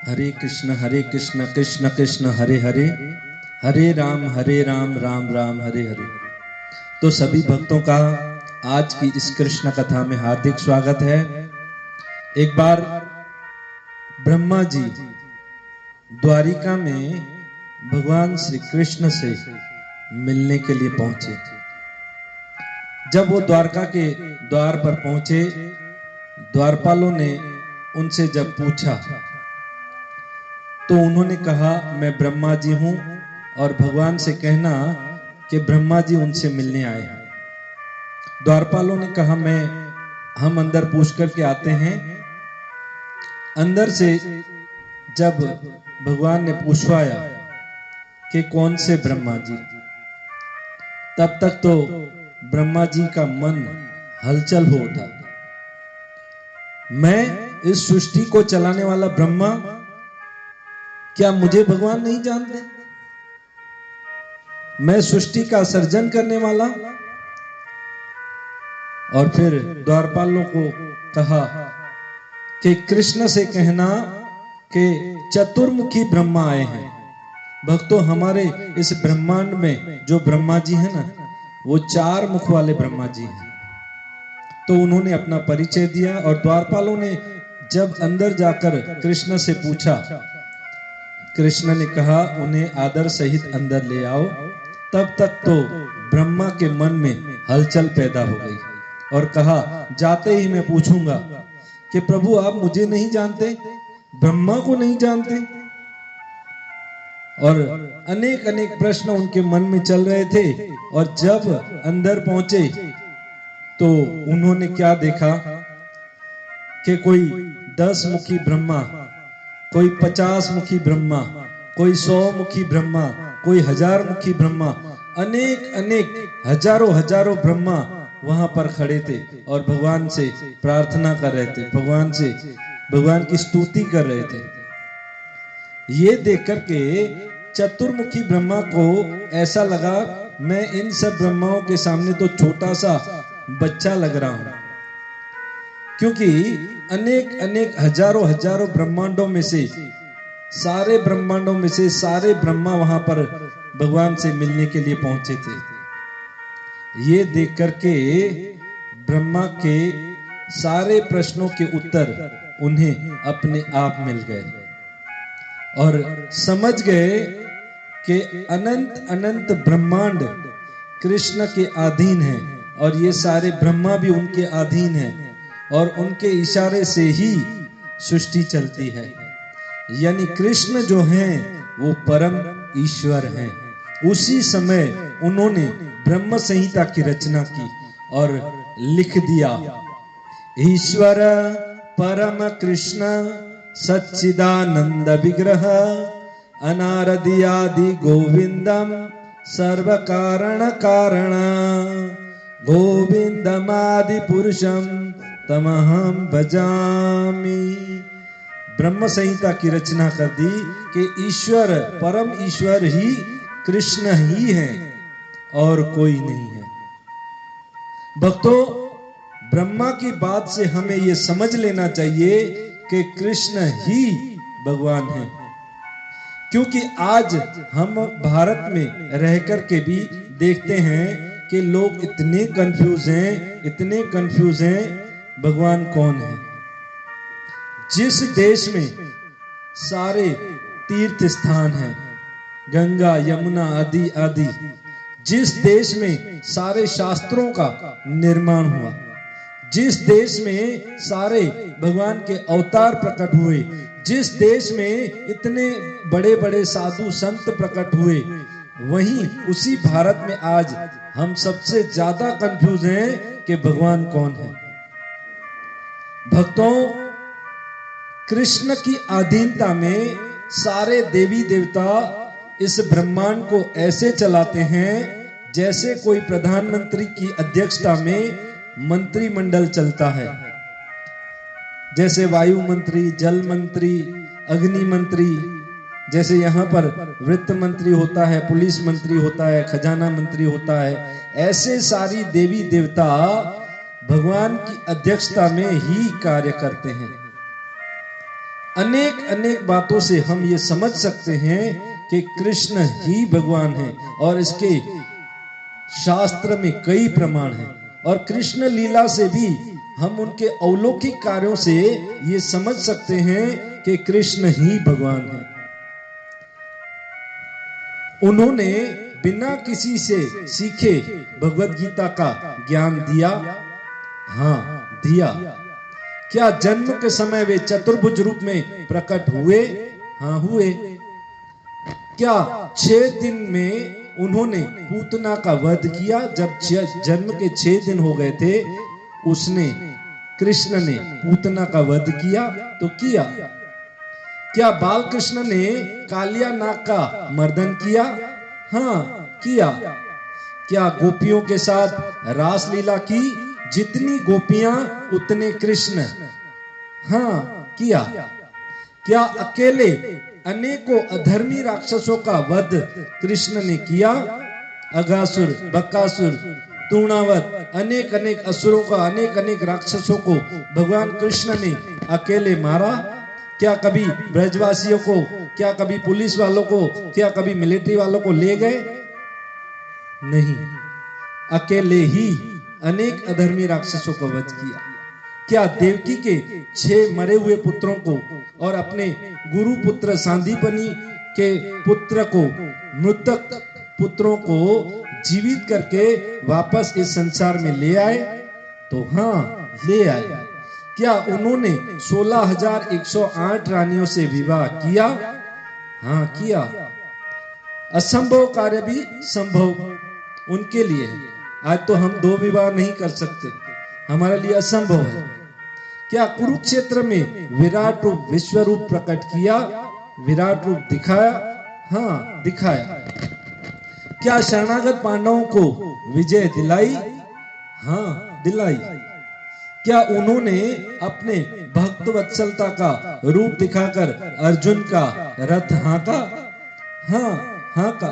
हरे कृष्ण कृष्ण कृष्ण हरे हरे, हरे राम राम राम हरे हरे। तो सभी भक्तों का आज की इस कृष्ण कथा में हार्दिक स्वागत है। एक बार ब्रह्मा जी द्वारिका में भगवान श्री कृष्ण से मिलने के लिए पहुंचे। जब वो द्वारका के द्वार पर पहुंचे, द्वारपालों ने उनसे जब पूछा तो उन्होंने कहा, मैं ब्रह्मा जी हूं और भगवान से कहना कि ब्रह्मा जी उनसे मिलने आए हैं। द्वारपालों ने कहा, हम अंदर पूछ करके आते हैं। अंदर से जब भगवान ने पूछवाया कि कौन से ब्रह्मा जी, तब तक तो ब्रह्मा जी का मन हलचल हो उठा। मैं इस सृष्टि को चलाने वाला ब्रह्मा, क्या मुझे भगवान नहीं जानते? मैं सृष्टि का सर्जन करने वाला। और फिर द्वारपालों को कहा कि कृष्ण से कहना कि चतुर्मुखी ब्रह्मा आए हैं। भक्तों, हमारे इस ब्रह्मांड में जो ब्रह्मा जी है ना, वो 4 मुख वाले ब्रह्मा जी हैं। तो उन्होंने अपना परिचय दिया और द्वारपालों ने जब अंदर जाकर कृष्ण से पूछा, कृष्ण ने कहा उन्हें आदर सहित अंदर ले आओ। तब तक तो ब्रह्मा के मन में हलचल पैदा हो गई और कहा, जाते ही मैं पूछूंगा कि प्रभु आप मुझे नहीं जानते, ब्रह्मा को नहीं जानते? और अनेक अनेक प्रश्न उनके मन में चल रहे थे। और जब अंदर पहुंचे तो उन्होंने क्या देखा कि कोई 10 मुखी ब्रह्मा, कोई 50 मुखी ब्रह्मा, कोई 100 मुखी ब्रह्मा, कोई 1000 मुखी ब्रह्मा, अनेक अनेक हजारों ब्रह्मा वहां पर खड़े थे और भगवान से प्रार्थना कर रहे थे, भगवान की स्तुति कर रहे थे। ये देख करके चतुर्मुखी ब्रह्मा को ऐसा लगा, मैं इन सब ब्रह्माओं के सामने तो छोटा सा बच्चा लग रहा हूं, क्योंकि अनेक अनेक हजारों ब्रह्मांडों में से, सारे ब्रह्मांडों में से सारे ब्रह्मा वहां पर भगवान से मिलने के लिए पहुंचे थे। ये देख करके ब्रह्मा के सारे प्रश्नों के उत्तर उन्हें अपने आप मिल गए और समझ गए कि अनंत अनंत ब्रह्मांड कृष्ण के अधीन है और ये सारे ब्रह्मा भी उनके अधीन हैं और उनके इशारे से ही सृष्टि चलती है। यानी कृष्ण जो हैं वो परम ईश्वर हैं। उसी समय उन्होंने ब्रह्म संहिता की रचना की और लिख दिया, ईश्वर परम कृष्ण सच्चिदानंद विग्रह अनारदियादि गोविंदम सर्व कारण कारण गोविंदमादि पुरुषम तमहम भजामि। ब्रह्म संहिता की रचना कर दी कि ईश्वर, परम ईश्वर ही कृष्ण ही है और कोई नहीं है। भक्तों, ब्रह्मा की बात से हमें यह समझ लेना चाहिए कि कृष्ण ही भगवान है। क्योंकि आज हम भारत में रहकर के भी देखते हैं कि लोग इतने कंफ्यूज हैं, भगवान कौन है? जिस देश में सारे तीर्थ स्थान हैं, गंगा यमुना आदि आदि, जिस देश में सारे शास्त्रों का निर्माण हुआ, जिस देश में सारे भगवान के अवतार प्रकट हुए, जिस देश में इतने बड़े बड़े साधु संत प्रकट हुए, वहीं उसी भारत में आज हम सबसे ज्यादा कंफ्यूज हैं कि भगवान कौन है। भक्तों, कृष्ण की अधीनता में सारे देवी देवता इस ब्रह्मांड को ऐसे चलाते हैं जैसे कोई प्रधानमंत्री की अध्यक्षता में मंत्रिमंडल चलता है। जैसे वायु मंत्री, जल मंत्री, अग्नि मंत्री, जैसे यहाँ पर वित्त मंत्री होता है, पुलिस मंत्री होता है, खजाना मंत्री होता है, ऐसे सारी देवी देवता भगवान की अध्यक्षता में ही कार्य करते हैं। अनेक अनेक बातों से हम ये समझ सकते हैं कि कृष्ण ही भगवान है, और इसके शास्त्र में कई प्रमाण हैं। और कृष्ण लीला से भी हम उनके अलौकिक कार्यों से ये समझ सकते हैं कि कृष्ण ही भगवान है। उन्होंने बिना किसी से सीखे भगवत गीता का ज्ञान दिया। हाँ, दिया। क्या जन्म के समय वे चतुर्भुज रूप में प्रकट हुए? हाँ, हुए। क्या 6 दिन में उन्होंने पूतना का वध किया? जब जन्म के 6 दिन हो गए थे, उसने कृष्ण ने पूतना का वध किया तो किया। क्या बाल कृष्ण ने कालिया नाग का मर्दन किया? हाँ, किया। क्या गोपियों के साथ रास लीला की? जितनी गोपियां उतने कृष्ण। हाँ, किया। क्या अकेले अनेकों अधर्मी राक्षसों का वध कृष्ण ने किया? अगासुर, बकासुर, तूणावत, अनेक अनेक असुरों का, अनेक अनेक राक्षसों को भगवान कृष्ण ने अकेले मारा। क्या कभी ब्रजवासियों को, क्या कभी पुलिस वालों को, क्या कभी मिलिट्री वालों को ले गए? नहीं, अकेले ही अनेक अधर्मी राक्षसों को वध किया। क्या देवकी के 6 मरे हुए पुत्रों को और अपने गुरु पुत्र सांदीपनी के पुत्र को, मृतक पुत्रों को जीवित करके वापस इस संसार में ले आए? तो हाँ, ले आए। क्या उन्होंने 16,108 रानियों से विवाह किया? हाँ, किया। असंभव कार्य भी संभव उनके लिए है। आज तो हम 2 विवाह नहीं कर सकते, हमारे लिए असंभव है। क्या कुरुक्षेत्र में विराट रूप, विश्व रूप प्रकट किया? विराट रूप दिखाया? हाँ, दिखाया। क्या शरणागत पांडवों को विजय दिलाई? हाँ, दिलाई। क्या उन्होंने अपने भक्त वत्सलता का रूप दिखाकर अर्जुन का रथ हाँका? हाँ, हाँका।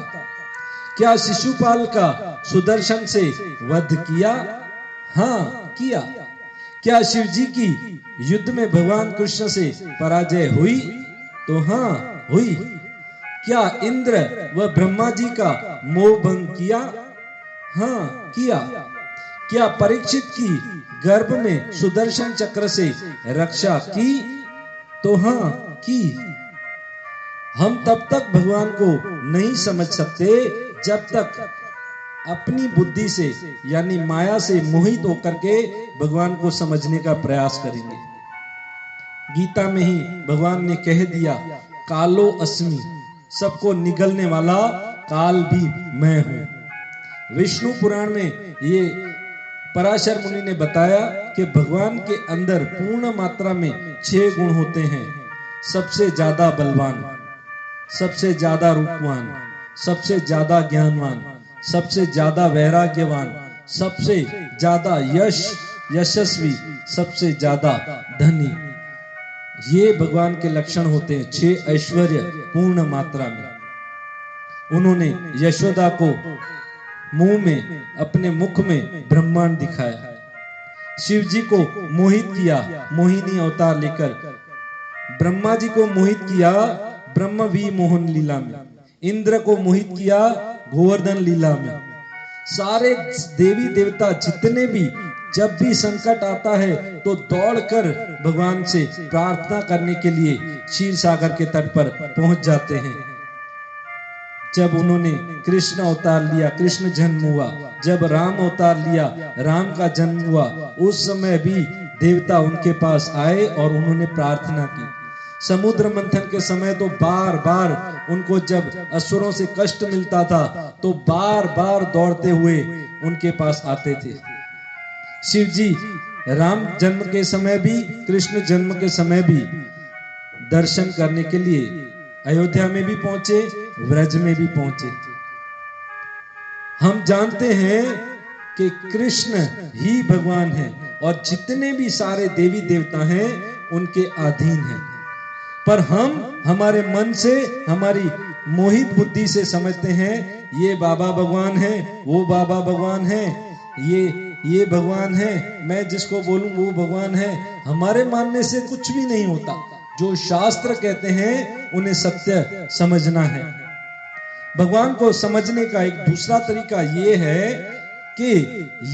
क्या शिशुपाल का सुदर्शन से वध किया? हाँ, किया। क्या शिव जी की युद्ध में भगवान कृष्ण से पराजय हुई? तो हाँ, हुई। क्या इंद्र व ब्रह्मा जी का मोह भंग किया? हाँ, किया। क्या परीक्षित की गर्भ में सुदर्शन चक्र से रक्षा की? तो हाँ, की। हम तब तक भगवान को नहीं समझ सकते जब तक अपनी बुद्धि से, यानी माया से मोहित होकर के भगवान को समझने का प्रयास करेंगे। गीता में ही भगवान ने कह दिया, कालो अस्मि, सबको निगलने वाला काल भी मैं हूं। विष्णु पुराण में ये पराशर मुनि ने बताया कि भगवान के अंदर पूर्ण मात्रा में 6 गुण होते हैं। सबसे ज्यादा बलवान, सबसे ज्यादा रूपवान, सबसे ज्यादा ज्ञानवान, सबसे ज्यादा वैराग्यवान, सबसे ज्यादा यशस्वी, सबसे ज्यादा धनी। ये भगवान के लक्षण होते हैं। 6 ऐश्वर्य पूर्ण मात्रा में। उन्होंने यशोदा को मुंह में, अपने मुख में ब्रह्मांड दिखाया। शिव जी को मोहित किया मोहिनी अवतार लेकर। ब्रह्मा जी को मोहित किया ब्रह्म वी मोहन लीला में। इंद्र को मोहित किया गोवर्धन लीला में। सारे देवी देवता जितने भी, जब भी संकट आता है तो दौड़कर भगवान से प्रार्थना करने के लिए क्षीर सागर के तट पर पहुंच जाते हैं। जब उन्होंने कृष्ण अवतार लिया, कृष्ण जन्म हुआ। जब राम अवतार लिया, राम का जन्म हुआ। उस समय भी देवता उनके पास आए और उन्होंने प्रार्थना की। समुद्र मंथन के समय तो बार बार उनको, जब असुरों से कष्ट मिलता था तो बार बार दौड़ते हुए उनके पास आते थे। शिव जी राम जन्म के समय भी, कृष्ण जन्म के समय भी दर्शन करने के लिए अयोध्या में भी पहुंचे, व्रज में भी पहुंचे। हम जानते हैं कि कृष्ण ही भगवान है और जितने भी सारे देवी देवता हैं उनके अधीन हैं। पर हम हमारे मन से, हमारी मोहित बुद्धि से समझते हैं ये बाबा भगवान है, वो बाबा भगवान है, ये भगवान है, मैं जिसको बोलूं वो भगवान है। हमारे मानने से कुछ भी नहीं होता। जो शास्त्र कहते हैं उन्हें सत्य समझना है। भगवान को समझने का एक दूसरा तरीका यह है कि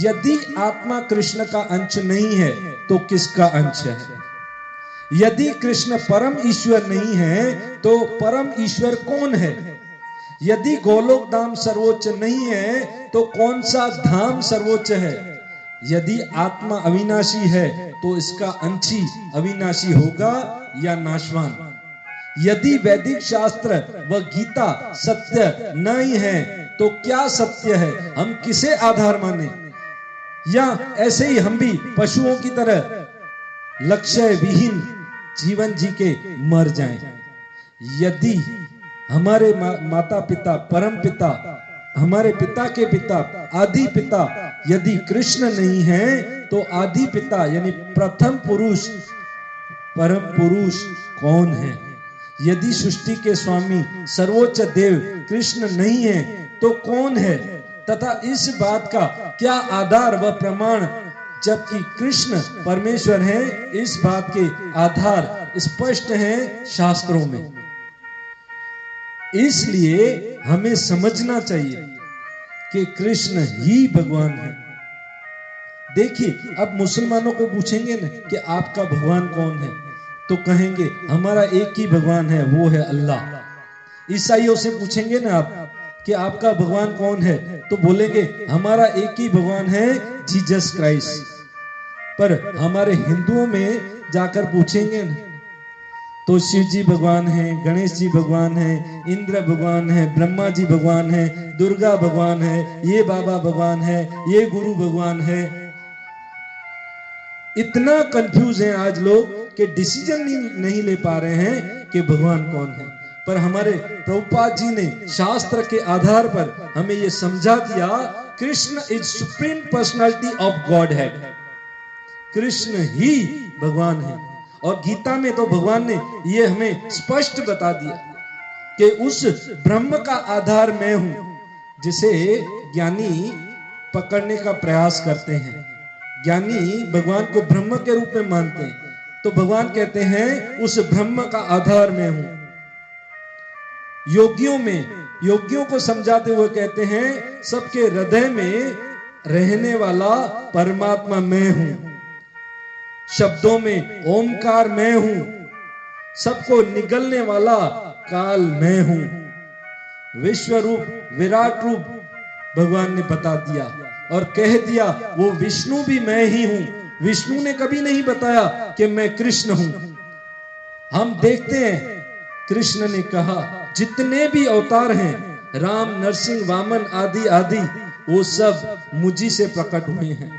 यदि आत्मा कृष्ण का अंश नहीं है तो किसका अंश है? यदि कृष्ण परम ईश्वर नहीं है तो परम ईश्वर कौन है? यदि गोलोक धाम सर्वोच्च नहीं है तो कौन सा धाम सर्वोच्च है? यदि आत्मा अविनाशी है तो इसका अंशी अविनाशी होगा या नाशवान? यदि वैदिक शास्त्र व गीता सत्य नहीं है तो क्या सत्य है? हम किसे आधार माने? या ऐसे ही हम भी पशुओं की तरह लक्ष्य विहीन जीवन जी के मर जाएं? यदि हमारे माता पिता परम पिता, हमारे पिता के पिता आदि पिता यदि कृष्ण नहीं है तो आदि पिता यानी प्रथम पुरुष परम पुरुष कौन है? यदि सृष्टि के स्वामी सर्वोच्च देव कृष्ण नहीं है तो कौन है? तथा इस बात का क्या आधार व प्रमाण? जबकि कृष्ण परमेश्वर है, इस बात के आधार स्पष्ट हैं शास्त्रों में। इसलिए हमें समझना चाहिए कि कृष्ण ही भगवान है। देखिए, अब मुसलमानों को पूछेंगे ना कि आपका भगवान कौन है, तो कहेंगे हमारा एक ही भगवान है, वो है अल्लाह। ईसाइयों से पूछेंगे ना आप कि आपका भगवान कौन है, तो बोलेंगे हमारा एक ही भगवान है, जीसस क्राइस्ट। पर हमारे हिंदुओं में जाकर पूछेंगे ना तो शिव जी भगवान है, गणेश जी भगवान है, इंद्र भगवान है, ब्रह्मा जी भगवान है, दुर्गा भगवान है, ये बाबा भगवान है, ये गुरु भगवान है। इतना कंफ्यूज हैं आज लोग कि डिसीजन नहीं ले पा रहे हैं कि भगवान कौन है। पर हमारे प्रभुपाद जी ने शास्त्र के आधार पर हमें यह समझा दिया, Krishna is supreme personality of God है। कृष्ण ही भगवान है। और गीता में तो भगवान ने यह हमें स्पष्ट बता दिया कि उस ब्रह्म का आधार मैं हूं, जिसे ज्ञानी पकड़ने का प्रयास करते हैं। ज्ञानी भगवान को ब्रह्म के रूप में मानते हैं, तो भगवान कहते हैं उस ब्रह्म का आधार मैं हूं। योगियों को समझाते हुए कहते हैं सबके हृदय में रहने वाला परमात्मा मैं हूं। शब्दों में ओमकार मैं हूं, सबको निगलने वाला काल मैं हूं। विश्व रूप विराट रूप भगवान ने बता दिया और कह दिया वो विष्णु भी मैं ही हूं। विष्णु ने कभी नहीं बताया कि मैं कृष्ण हूं। हम देखते हैं कृष्ण ने कहा जितने भी अवतार हैं, राम नरसिंह वामन आदि आदि, वो सब मुझी से प्रकट हुए हैं।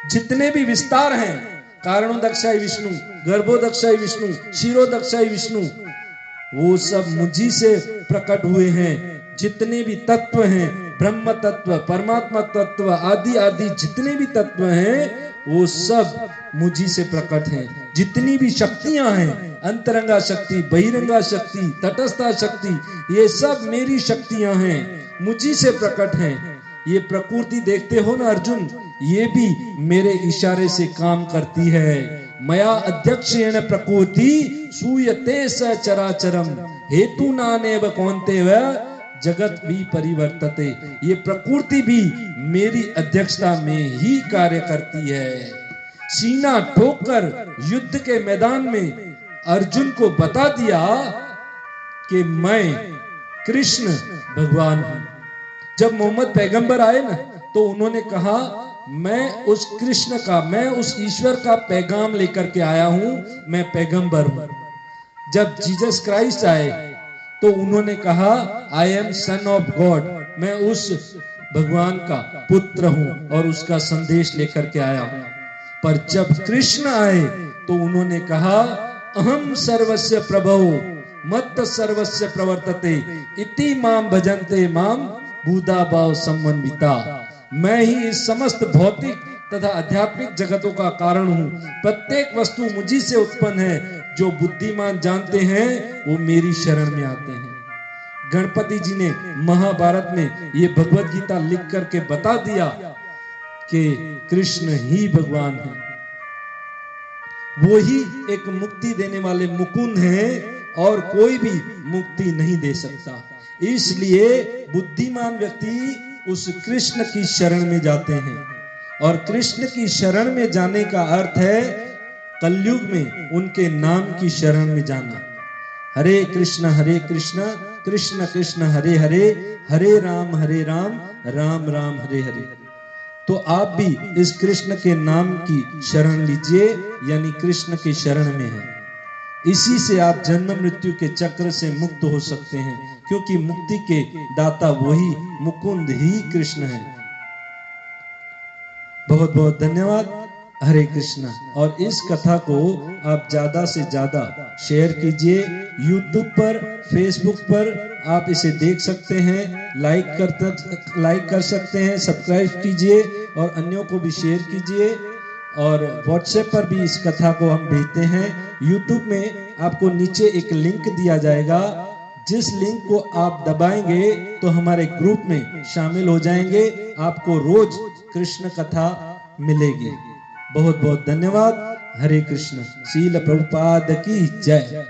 जितने भी विस्तार हैं, कारणोदक्षाय विष्णु, गर्भोदक्षाय विष्णु, क्षीरोदक्षाय विष्णु, वो सब मुझी से प्रकट हुए हैं। जितने भी तत्व हैं, ब्रह्म तत्व, परमात्मा तत्व आदि आदि जितने भी तत्व हैं, वो सब मुझी से प्रकट हैं। जितनी भी शक्तियां हैं, अंतरंगा शक्ति, बहिरंगा शक्ति, तटस्था शक्ति, ये सब मेरी शक्तियां हैं, मुझी से प्रकट हैं। ये प्रकृति देखते हो ना अर्जुन, ये भी मेरे इशारे से काम करती है। मया अध्यक्षेण प्रकृति सूयते स चराचरम हेतु नानेव कौन्तेव जगत भी परिवर्तते। ये प्रकृति भी मेरी अध्यक्षता में ही कार्य करती है। सीना ठोकर युद्ध के मैदान में अर्जुन को बता दिया कि मैं कृष्ण भगवान हूं। जब मोहम्मद पैगंबर आए ना, तो उन्होंने कहा मैं उस कृष्ण का, मैं उस ईश्वर का पैगाम लेकर के आया हूं, मैं पैगंबर हूं। जब जीसस क्राइस्ट आए तो उन्होंने कहा I am son of God, मैं उस भगवान का पुत्र हूं और उसका संदेश लेकर के आया हूं। पर जब कृष्ण आए तो उन्होंने कहा अहम सर्वस्य प्रभो मत्त सर्वस्य प्रवर्तते इति माम भजन्ते माम बुधा भाव समन्विता। मैं ही इस समस्त भौतिक तथा आध्यात्मिक जगतों का कारण हूं। प्रत्येक वस्तु मुझी से उत्पन्न है। जो बुद्धिमान जानते हैं वो मेरी शरण में आते हैं। गणपति जी ने महाभारत में ये भगवत गीता लिख करके बता दिया कि कृष्ण ही भगवान है। वो ही एक मुक्ति देने वाले मुकुंद हैं और कोई भी मुक्ति नहीं दे सकता। इसलिए बुद्धिमान व्यक्ति उस कृष्ण की शरण में जाते हैं और कृष्ण की शरण में जाने का अर्थ है कलयुग में उनके नाम की शरण में जाना। हरे कृष्ण कृष्ण कृष्ण हरे हरे, हरे राम राम राम हरे हरे। तो आप भी इस कृष्ण के नाम की शरण लीजिए, यानी कृष्ण की शरण में है। इसी से आप जन्म मृत्यु के चक्र से मुक्त हो सकते हैं, क्योंकि मुक्ति के दाता वही मुकुंद ही कृष्ण है। बहुत बहुत धन्यवाद। हरे कृष्णा। और इस कथा को आप ज्यादा से ज्यादा शेयर कीजिए। यूट्यूब पर, फेसबुक पर आप इसे देख सकते हैं, लाइक कर सकते हैं, सब्सक्राइब कीजिए और अन्यों को भी शेयर कीजिए। और व्हाट्सएप पर भी इस कथा को हम भेजते हैं। यूट्यूब में आपको नीचे एक लिंक दिया जाएगा, जिस लिंक को आप दबाएंगे तो हमारे ग्रुप में शामिल हो जाएंगे, आपको रोज कृष्ण कथा मिलेगी। बहुत बहुत धन्यवाद। हरे कृष्ण। श्रील प्रभुपाद की जय।